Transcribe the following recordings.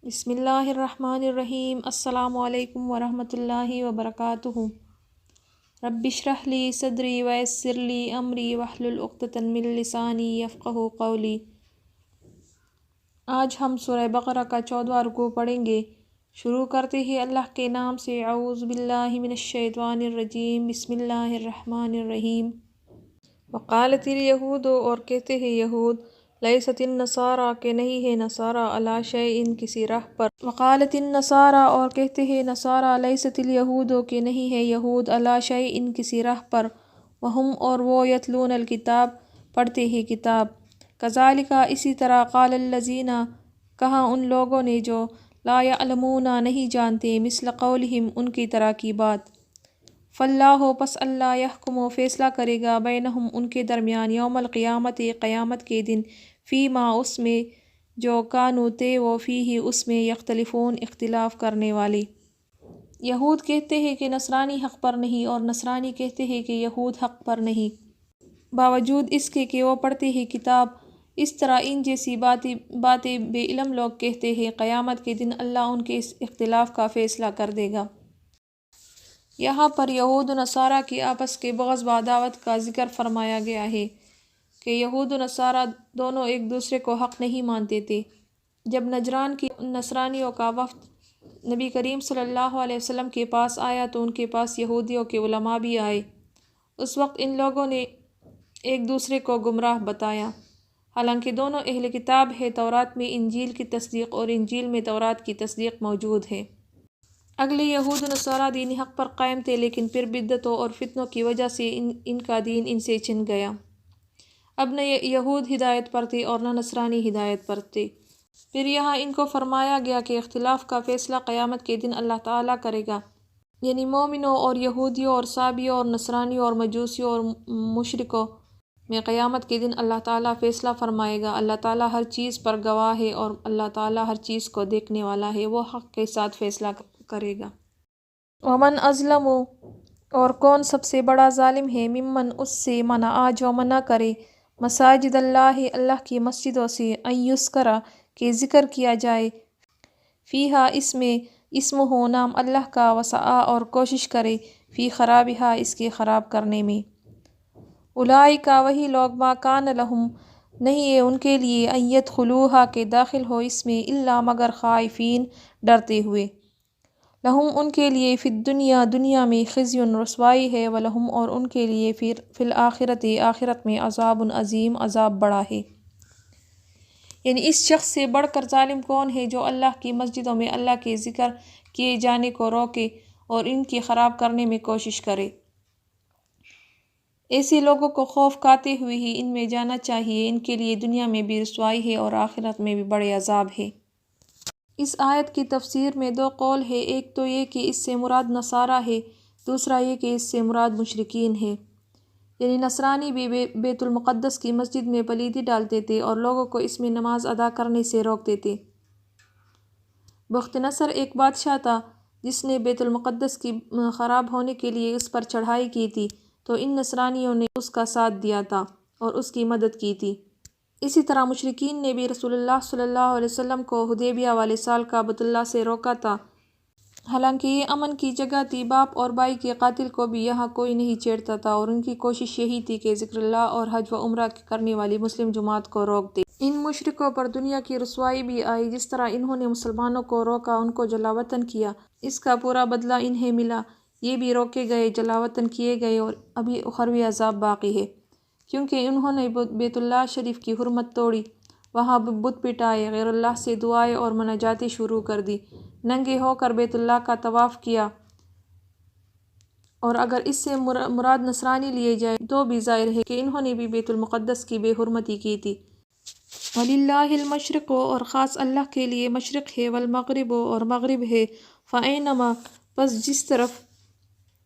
بسم اللہ الرحمن الرحیم۔ السلام علیکم ورحمۃ اللہ وبرکاتہ۔ رب اشرح لی صدری ویسر لی امری واحلل عقدۃ من لسانی یفقہوا قولی۔ آج ہم سورہ بقرہ کا 14واں رکوع پڑھیں گے۔ شروع کرتے ہیں اللہ کے نام سے۔ اعوذ باللہ من الشیطان الرجیم، بسم اللہ الرحمن الرحیم۔ وقالت الیہود، اور کہتے ہیں یہود، لیست النصارى، کہ نہیں ہے نصارہ، علی شیء، کسی راہ پر۔ وقالت النصارى، اور کہتے ہیں نصارہ، لیست الیہود، کہ نہیں ہے یہود، علی شیء، کسی راہ پر، وہم، اور وہ، یتلون الکتاب، پڑھتے ہیں کتاب۔ کذالک، اسی طرح، قال الذین، کہا ان لوگوں نے جو، لا یعلمون، نہیں جانتے، مثل قولہم، ان کی طرح کی بات۔ فاللہ، پس اللہ، یحکم، فیصلہ کرے گا، بینہم، ان کے درمیان، یوم القیامت، قیامت کے دن، فیما، اس میں، جو کانوا، تھے وہ، فیہ، اس میں، یختلفون، اختلاف کرنے والے۔ یہود کہتے ہیں کہ نصرانی حق پر نہیں، اور نصرانی کہتے ہیں کہ یہود حق پر نہیں، باوجود اس کے کہ وہ پڑھتے ہیں کتاب۔ اس طرح ان جیسی باتیں بے علم لوگ کہتے ہیں۔ قیامت کے دن اللہ ان کے اس اختلاف کا فیصلہ کر دے گا۔ یہاں پر یہود و نصارہ کی آپس کے بغض و عداوت کا ذکر فرمایا گیا ہے کہ یہود و نصارہ دونوں ایک دوسرے کو حق نہیں مانتے تھے۔ جب نجران کی نصرانیوں کا وفد نبی کریم صلی اللہ علیہ وسلم کے پاس آیا تو ان کے پاس یہودیوں کے علماء بھی آئے۔ اس وقت ان لوگوں نے ایک دوسرے کو گمراہ بتایا، حالانکہ دونوں اہل کتاب ہے۔ تورات میں انجیل کی تصدیق اور انجیل میں تورات کی تصدیق موجود ہے۔ اگلے یہود و نصارہ دین حق پر قائم تھے، لیکن پھر بدعتوں اور فتنوں کی وجہ سے ان کا دین ان سے چھن گیا۔ اب نہ یہود ہدایت پر تھے اور نہ نصرانی ہدایت پر تھے۔ پھر یہاں ان کو فرمایا گیا کہ اختلاف کا فیصلہ قیامت کے دن اللہ تعالیٰ کرے گا، یعنی مومنوں اور یہودیوں اور صابئیوں اور نصرانیوں اور مجوسیوں اور مشرکوں میں قیامت کے دن اللہ تعالیٰ فیصلہ فرمائے گا۔ اللہ تعالیٰ ہر چیز پر گواہ ہے اور اللہ تعالیٰ ہر چیز کو دیکھنے والا ہے، وہ حق کے ساتھ فیصلہ کرے گا۔ ومن اظلم، اور کون سب سے بڑا ظالم ہے، ممن، اس سے، منع، جو منع کرے، مساجد اللہ، اللہ کی مسجدوں سے، ان یذکر، کہ ذکر کیا جائے، فیہا، اس میں، اسمہ، نام اللہ کا، وسعی، اور کوشش کرے، فی خرابہا، اس کے خراب کرنے میں۔ اولئک، وہی لوگ، ما کان لہم، نہیں ہے ان کے لیے، ان یدخلوہا، کہ داخل ہو اس میں، الا، مگر، خائفین، ڈرتے ہوئے۔ لہم، ان کے لیے، فی الدنیا، دنیا میں، خزی، رسوائی ہے، ولہم، اور ان کے لیے، فی الآخرۃ، آخرت میں، عذاب عظیم، عذاب بڑا ہے۔ یعنی اس شخص سے بڑھ کر ظالم کون ہے جو اللہ کی مسجدوں میں اللہ کے ذکر کیے جانے کو روکے اور ان کی خراب کرنے میں کوشش کرے۔ ایسے لوگوں کو خوف کھاتے ہوئے ہی ان میں جانا چاہیے، ان کے لیے دنیا میں بھی رسوائی ہے اور آخرت میں بھی بڑے عذاب ہے۔ اس آیت کی تفسیر میں دو قول ہے، ایک تو یہ کہ اس سے مراد نصارہ ہے، دوسرا یہ کہ اس سے مراد مشرکین ہے۔ یعنی نصرانی بھی بیت المقدس کی مسجد میں پلیدی ڈالتے تھے اور لوگوں کو اس میں نماز ادا کرنے سے روکتے تھے۔ بخت نصر ایک بادشاہ تھا جس نے بیت المقدس کی خراب ہونے کے لیے اس پر چڑھائی کی تھی، تو ان نصرانیوں نے اس کا ساتھ دیا تھا اور اس کی مدد کی تھی۔ اسی طرح مشرکین نے بھی رسول اللہ صلی اللہ علیہ وسلم کو حدیبیہ والے سال کعبۃ اللہ سے روکا تھا، حالانکہ یہ امن کی جگہ تھی۔ باپ اور بھائی کے قاتل کو بھی یہاں کوئی نہیں چھیڑتا تھا، اور ان کی کوشش یہی تھی کہ ذکر اللہ اور حج و عمرہ کرنے والی مسلم جماعت کو روک دے۔ ان مشرکوں پر دنیا کی رسوائی بھی آئی، جس طرح انہوں نے مسلمانوں کو روکا، ان کو جلا وطن کیا، اس کا پورا بدلہ انہیں ملا۔ یہ بھی روکے گئے، جلا وطن کیے گئے، اور ابھی اخروی عذاب باقی ہے، کیونکہ انہوں نے بیت اللہ شریف کی حرمت توڑی، وہاں بت پٹائے، غیر اللہ سے دعائیں اور مناجاتیں شروع کر دی، ننگے ہو کر بیت اللہ کا طواف کیا، اور اگر اس سے مراد نصرانی لیے جائے تو بھی ظاہر ہے کہ انہوں نے بھی بیت المقدس کی بے حرمتی کی تھی۔ وَلِلَّهِ الْمَشْرِقُ، اور خاص اللہ کے لیے مشرق ہے، وَالْمَغْرِبُ، اور مغرب ہے، فَأَيْنَمَا، پس جس طرف،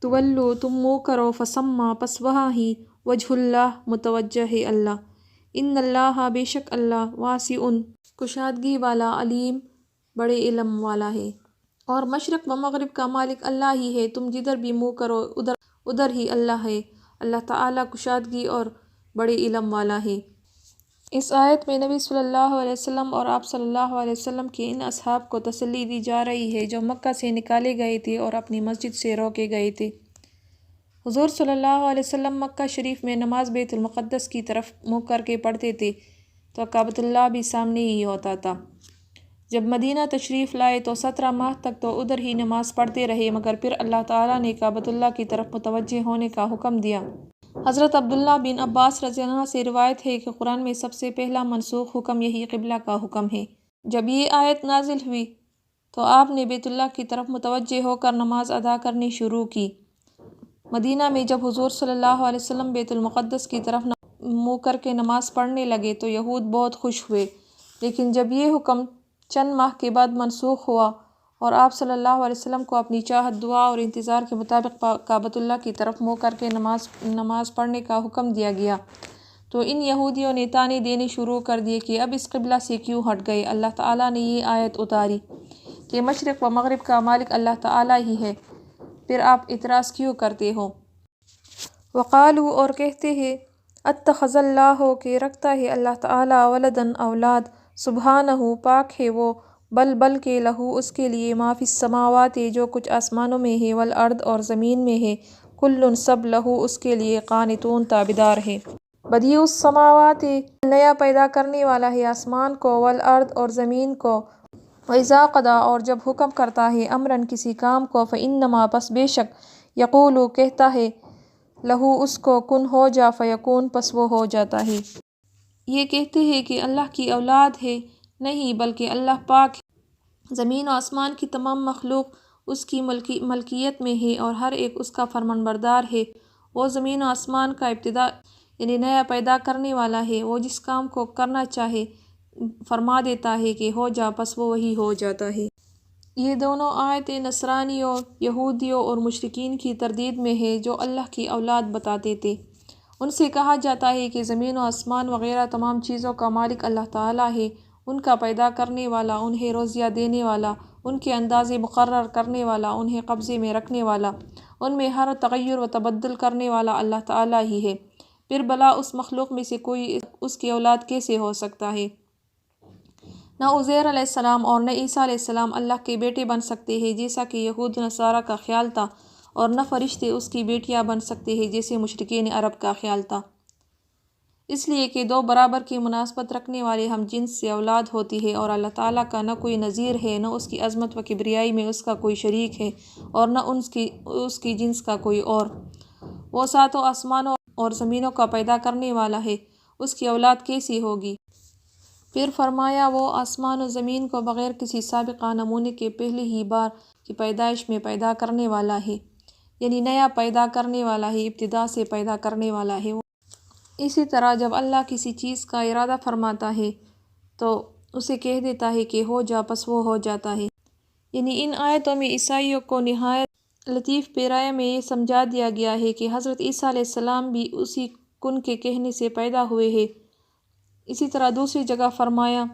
تولو، تم منہ کرو، فثم، پس وہاں ہی، وجہ اللہ، متوجہ ہے اللہ۔ ان اللہ، بے شک اللہ، واسع، کشادگی والا، علیم، بڑے علم والا ہے۔ اور مشرق و مغرب کا مالک اللہ ہی ہے، تم جدھر بھی منہ کرو ادھر ہی اللہ ہے۔ اللہ تعالیٰ کشادگی اور بڑے علم والا ہے۔ اس آیت میں نبی صلی اللہ علیہ وسلم اور آپ صلی اللہ علیہ وسلم کے ان اصحاب کو تسلی دی جا رہی ہے جو مکہ سے نکالے گئے تھے اور اپنی مسجد سے روکے گئے تھے۔ حضور صلی اللہ علیہ وسلم مکہ شریف میں نماز بیت المقدس کی طرف منہ کر کے پڑھتے تھے تو کعبۃ اللہ بھی سامنے ہی ہوتا تھا۔ جب مدینہ تشریف لائے تو 17 ماہ تک تو ادھر ہی نماز پڑھتے رہے، مگر پھر اللہ تعالیٰ نے کعبۃ اللہ کی طرف متوجہ ہونے کا حکم دیا۔ حضرت عبداللہ بن عباس رضی اللہ عنہ سے روایت ہے کہ قرآن میں سب سے پہلا منسوخ حکم یہی قبلہ کا حکم ہے۔ جب یہ آیت نازل ہوئی تو آپ نے بیت اللہ کی طرف متوجہ ہو کر نماز ادا کرنی شروع کی۔ مدینہ میں جب حضور صلی اللہ علیہ وسلم بیت المقدس کی طرف منہ کر کے نماز پڑھنے لگے تو یہود بہت خوش ہوئے، لیکن جب یہ حکم چند ماہ کے بعد منسوخ ہوا اور آپ صلی اللہ علیہ وسلم کو اپنی چاہت، دعا اور انتظار کے مطابق کعبۃ اللہ کی طرف منہ کر کے نماز پڑھنے کا حکم دیا گیا تو ان یہودیوں نے طعنے دینے شروع کر دیے کہ اب اس قبلہ سے کیوں ہٹ گئے۔ اللہ تعالیٰ نے یہ آیت اتاری کہ مشرق و مغرب کا مالک اللہ تعالیٰ ہی ہے، پھر آپ اعتراض کیوں کرتے ہو؟ وقالو اور کہتے ہیں اتخذ اللہ کہ رکھتا ہے اللہ تعالیٰ ولدن اولاد، سبحانہ پاک ہے وہ، بلکہ لہو اس کے لیے ما فی السماوات جو کچھ آسمانوں میں ہے، والارض اور زمین میں ہے، کل سب لہو اس کے لیے قانتون تابعدار ہے۔ بدیع السماوات نیا پیدا کرنے والا ہے آسمان کو، والارض اور زمین کو، وَإِذَا قَضَىٰ اور جب حکم کرتا ہے، امراً کسی کام کو، فَإِنَّمَا پس بے شک، یقول کہتا ہے، لہو اس کو، کن ہو جا، فیکون پس وہ ہو جاتا ہے۔ یہ کہتے ہیں کہ اللہ کی اولاد ہے، نہیں بلکہ اللہ پاک ہے، زمین و آسمان کی تمام مخلوق اس کی ملکیت میں ہے اور ہر ایک اس کا فرمانبردار ہے۔ وہ زمین و آسمان کا ابتدا یعنی نیا پیدا کرنے والا ہے، وہ جس کام کو کرنا چاہے فرما دیتا ہے کہ ہو جا، پس وہ وہی ہو جاتا ہے۔ یہ دونوں آیتیں نصرانیوں، یہودیوں اور مشرکین کی تردید میں ہے جو اللہ کی اولاد بتاتے تھے۔ ان سے کہا جاتا ہے کہ زمین و آسمان وغیرہ تمام چیزوں کا مالک اللہ تعالیٰ ہے، ان کا پیدا کرنے والا، انہیں روزیہ دینے والا، ان کے اندازے مقرر کرنے والا، انہیں قبضے میں رکھنے والا، ان میں ہر تغیر و تبدل کرنے والا اللہ تعالیٰ ہی ہے، پھر بھلا اس مخلوق میں سے کوئی اس کی اولاد کیسے ہو سکتا ہے؟ نہ عزیر علیہ السلام اور نہ عیسیٰ علیہ السلام اللہ کے بیٹے بن سکتے ہیں جیسا کہ یہود نصارہ کا خیال تھا، اور نہ فرشتے اس کی بیٹیاں بن سکتے ہیں جیسے مشرکین عرب کا خیال تھا، اس لیے کہ دو برابر کی مناسبت رکھنے والے ہم جنس سے اولاد ہوتی ہے، اور اللہ تعالیٰ کا نہ کوئی نظیر ہے، نہ اس کی عظمت و کبریائی میں اس کا کوئی شریک ہے، اور نہ اس کی جنس کا کوئی اور۔ وہ ساتوں آسمانوں اور زمینوں کا پیدا کرنے والا ہے، اس کی اولاد کیسی ہوگی؟ پھر فرمایا وہ آسمان و زمین کو بغیر کسی سابقہ نمونے کے پہلے ہی بار کی پیدائش میں پیدا کرنے والا ہے، یعنی نیا پیدا کرنے والا ہے، ابتدا سے پیدا کرنے والا ہے۔ اسی طرح جب اللہ کسی چیز کا ارادہ فرماتا ہے تو اسے کہہ دیتا ہے کہ ہو جا، پس وہ ہو جاتا ہے۔ یعنی ان آیتوں میں عیسائیوں کو نہایت لطیف پیرایہ میں یہ سمجھا دیا گیا ہے کہ حضرت عیسیٰ علیہ السلام بھی اسی کن کے کہنے سے پیدا ہوئے ہیں۔ اسی طرح دوسری جگہ فرمایا،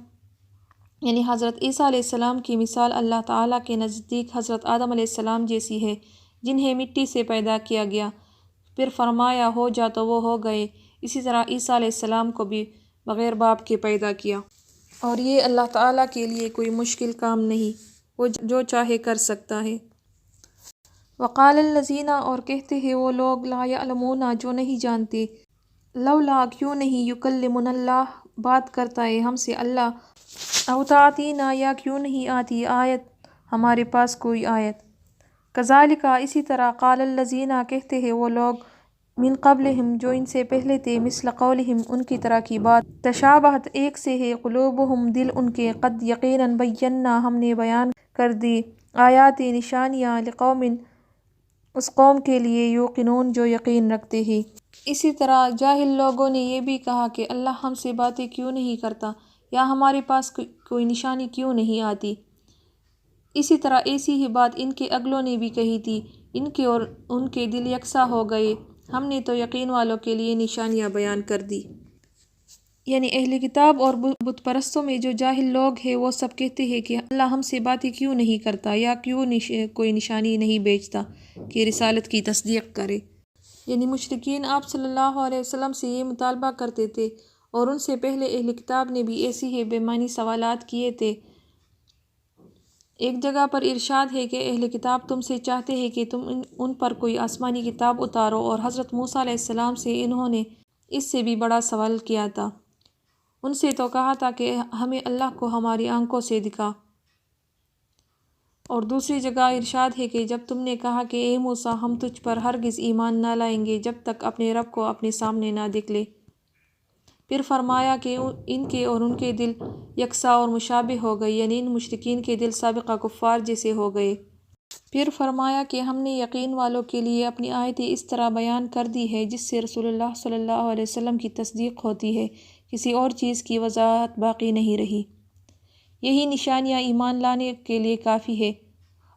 یعنی حضرت عیسیٰ علیہ السلام کی مثال اللہ تعالیٰ کے نزدیک حضرت آدم علیہ السلام جیسی ہے، جنہیں مٹی سے پیدا کیا گیا، پھر فرمایا ہو جا تو وہ ہو گئے۔ اسی طرح عیسیٰ علیہ السلام کو بھی بغیر باپ کے پیدا کیا، اور یہ اللہ تعالیٰ کے لیے کوئی مشکل کام نہیں، وہ جو چاہے کر سکتا ہے۔ وقال الذین اور کہتے ہیں وہ لوگ لا یعلمون جو نہیں جانتے، لولا کیوں نہیں، یکلمنا اللہ بات کرتا ہے ہم سے اللہ، او تأتینا یا کیوں نہیں آتی آیت ہمارے پاس کوئی آیت۔ کذالک اسی طرح، قال الذین کہتے ہیں وہ لوگ، من قبلہم جو ان سے پہلے تھے، مثل قولہم ان کی طرح کی بات، تشابہت ایک سے ہے، قلوبہم دل ان کے، قد یقیناً بینا ہم نے بیان کر دی، آیات نشانیاں، لقوم اس قوم کے لیے، یوقنون جو یقین رکھتے ہیں۔ اسی طرح جاہل لوگوں نے یہ بھی کہا کہ اللہ ہم سے باتیں کیوں نہیں کرتا، یا ہمارے پاس کوئی نشانی کیوں نہیں آتی۔ اسی طرح ایسی ہی بات ان کے اگلوں نے بھی کہی تھی، ان کے اور ان کے دل یکساں ہو گئے، ہم نے تو یقین والوں کے لیے نشانیاں بیان کر دی۔ یعنی اہل کتاب اور بت پرستوں میں جو جاہل لوگ ہیں وہ سب کہتے ہیں کہ اللہ ہم سے باتیں کیوں نہیں کرتا، یا کیوں کوئی نشانی نہیں بھیجتا کہ رسالت کی تصدیق کرے۔ یعنی مشرکین آپ صلی اللہ علیہ وسلم سے یہ مطالبہ کرتے تھے، اور ان سے پہلے اہل کتاب نے بھی ایسی ہی بے معنی سوالات کیے تھے۔ ایک جگہ پر ارشاد ہے کہ اہل کتاب تم سے چاہتے ہیں کہ تم ان پر کوئی آسمانی کتاب اتارو، اور حضرت موسیٰ علیہ السلام سے انہوں نے اس سے بھی بڑا سوال کیا تھا۔ ان سے تو کہا تھا کہ ہمیں اللہ کو ہماری آنکھوں سے دکھا۔ اور دوسری جگہ ارشاد ہے کہ جب تم نے کہا کہ اے موسیٰ ہم تجھ پر ہرگز ایمان نہ لائیں گے جب تک اپنے رب کو اپنے سامنے نہ دیکھ لے، پھر فرمایا کہ ان کے اور ان کے دل یکساں اور مشابہ ہو گئے، یعنی ان مشرکین کے دل سابقہ کفار جیسے ہو گئے۔ پھر فرمایا کہ ہم نے یقین والوں کے لیے اپنی آیتیں اس طرح بیان کر دی ہے جس سے رسول اللہ صلی اللہ علیہ وسلم کی تصدیق ہوتی ہے، کسی اور چیز کی وضاحت باقی نہیں رہی۔ یہی نشانیاں ایمان لانے کے لیے کافی ہے،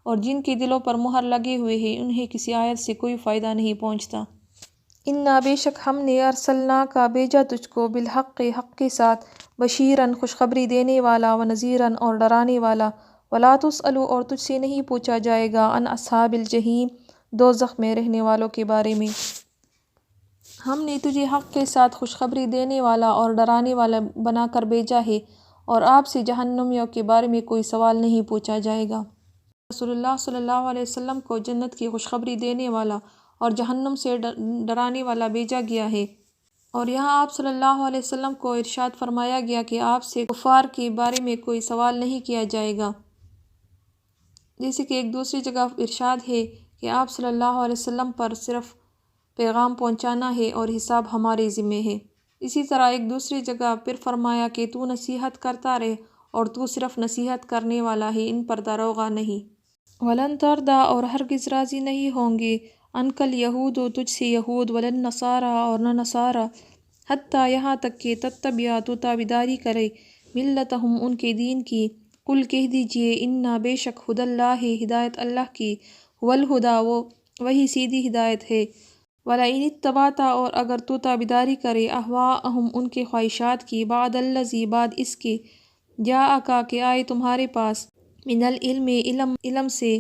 اور جن کے دلوں پر مہر لگے ہوئے ہیں انہیں کسی آیت سے کوئی فائدہ نہیں پہنچتا۔ انا بے شک ہم نے ارسلناک بھیجا تجھ کو بالحق حق کے ساتھ، بشیراً خوشخبری دینے والا، ونذیراً اور ڈرانے والا، ولا تسأل اور تجھ سے نہیں پوچھا جائے گا، عن اصحاب الجحیم دوزخ میں رہنے والوں کے بارے میں۔ ہم نے تجھے حق کے ساتھ خوشخبری دینے والا اور ڈرانے والا بنا کر بھیجا ہے، اور آپ سے جہنمیوں کے بارے میں کوئی سوال نہیں پوچھا جائے گا۔ رسول اللہ صلی اللہ علیہ وسلم کو جنت کی خوشخبری دینے والا اور جہنم سے ڈرانے والا بھیجا گیا ہے، اور یہاں آپ صلی اللہ علیہ وسلم کو ارشاد فرمایا گیا کہ آپ سے کفار کے بارے میں کوئی سوال نہیں کیا جائے گا، جیسے کہ ایک دوسری جگہ ارشاد ہے کہ آپ صلی اللہ علیہ وسلم پر صرف پیغام پہنچانا ہے اور حساب ہمارے ذمے ہے۔ اسی طرح ایک دوسری جگہ پھر فرمایا کہ تو نصیحت کرتا رہے اور تو صرف نصیحت کرنے والا ہے، ان پر داروغہ نہیں۔ وَلَن تَرْضَىٰ اور ہرگز راضی نہیں ہوں گے عنک الیہود تجھ سے یہود، وَلَن نصاریٰ اور نہ نصارہ، حتیٰ یہاں تک کہ تتبع تو تابعداری کرے، ملتہم ان کے دین کی۔ قل کہہ دیجئے انا بے شک ہدی اللہ ہدایت اللہ کی، هو الہدی وہی سیدھی ہدایت ہے، وَلَئِنِ اتَّبَعْتَ اور اگر تو تابعداری کرے، اہواءہم ان کے خواہشات کی، بعد الذی بعد اس کے، جاءک کہ آئے تمہارے پاس، من العلم علم سے،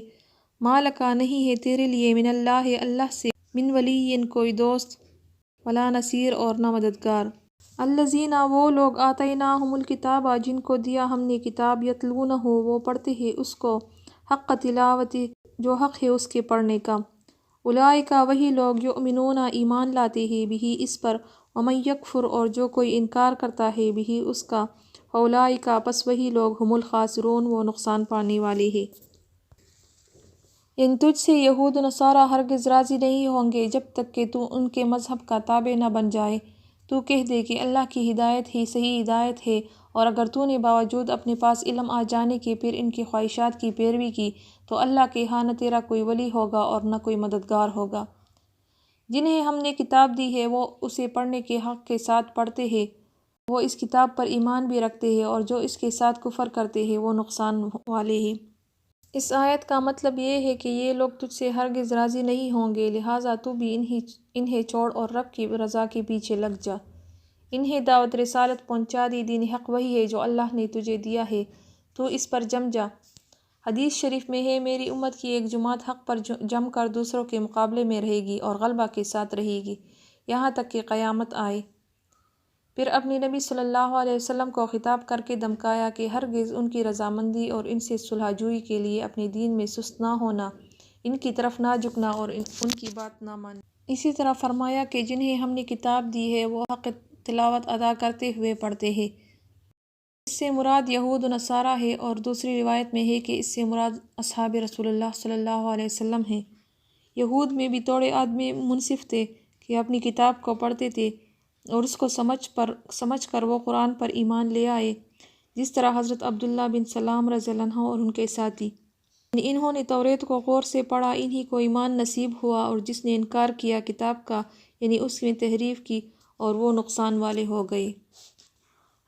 ما لکا نہیں ہے تیرے لیے، من اللہ اللہ سے، من ولی کوئی دوست، ولا نصیر اور نہ مددگار۔ الذین وہ لوگ آتیناہم الکتاب جن کو دیا ہم نے کتاب، یتلونہ وہ پڑھتے ہیں اس کو، حق تلاوتہ جو حق ہے اس کے پڑھنے کا، اولئک وہی لوگ، یؤمنون ایمان لاتے ہیں، بہ اس پر، ومن یکفر اور جو کوئی انکار کرتا ہے، بہ اس کا، فاولئک پس وہی لوگ، ہم الخاسرون وہ نقصان پانے والے ہیں۔ ان تجھ سے یہود و نصارہ ہرگز راضی نہیں ہوں گے جب تک کہ تو ان کے مذہب کا تابع نہ بن جائے۔ تو کہہ دے کہ اللہ کی ہدایت ہی صحیح ہدایت ہے، اور اگر تو نے باوجود اپنے پاس علم آ جانے کے پھر ان کی خواہشات کی پیروی کی تو اللہ کے ہاں نہ تیرا کوئی ولی ہوگا اور نہ کوئی مددگار ہوگا۔ جنہیں ہم نے کتاب دی ہے وہ اسے پڑھنے کے حق کے ساتھ پڑھتے ہیں، وہ اس کتاب پر ایمان بھی رکھتے ہیں، اور جو اس کے ساتھ کفر کرتے ہیں وہ نقصان والے ہیں۔ اس آیت کا مطلب یہ ہے کہ یہ لوگ تجھ سے ہرگز راضی نہیں ہوں گے، لہٰذا تو بھی انہیں چھوڑ اور رب کی رضا کے پیچھے لگ جا۔ انہیں دعوت رسالت پہنچا دی، دین حق وہی ہے جو اللہ نے تجھے دیا ہے، تو اس پر جم جا۔ حدیث شریف میں ہے، میری امت کی ایک جماعت حق پر جم کر دوسروں کے مقابلے میں رہے گی اور غلبہ کے ساتھ رہے گی، یہاں تک کہ قیامت آئے۔ پھر اپنے نبی صلی اللہ علیہ وسلم کو خطاب کر کے دھمکایا کہ ہرگز ان کی رضامندی اور ان سے صلح جوئی کے لیے اپنے دین میں سست نہ ہونا، ان کی طرف نہ جھکنا اور ان کی بات نہ ماننا۔ اسی طرح فرمایا کہ جنہیں ہم نے کتاب دی ہے وہ حق تلاوت ادا کرتے ہوئے پڑھتے ہیں۔ اس سے مراد یہود و نصارہ ہے، اور دوسری روایت میں ہے کہ اس سے مراد اصحاب رسول اللہ صلی اللہ علیہ وسلم ہیں۔ یہود میں بھی توڑے آدمی منصف تھے کہ اپنی کتاب کو پڑھتے تھے اور اس کو سمجھ کر وہ قرآن پر ایمان لے آئے، جس طرح حضرت عبداللہ بن سلام رضی اللہ عنہ اور ان کے ساتھی۔ انہوں نے توریت کو غور سے پڑھا، انہی کو ایمان نصیب ہوا، اور جس نے انکار کیا کتاب کا یعنی اس میں تحریف کی، اور وہ نقصان والے ہو گئے۔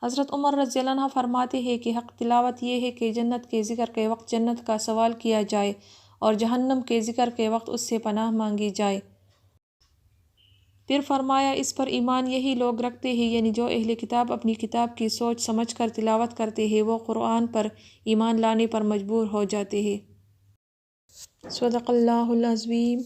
حضرت عمر رضی اللہ عنہ فرماتے ہیں کہ حق تلاوت یہ ہے کہ جنت کے ذکر کے وقت جنت کا سوال کیا جائے اور جہنم کے ذکر کے وقت اس سے پناہ مانگی جائے۔ پھر فرمایا اس پر ایمان یہی لوگ رکھتے ہیں، یعنی جو اہل کتاب اپنی کتاب کی سوچ سمجھ کر تلاوت کرتے ہیں، وہ قرآن پر ایمان لانے پر مجبور ہو جاتے ہیں۔ صدق اللہ العظیم۔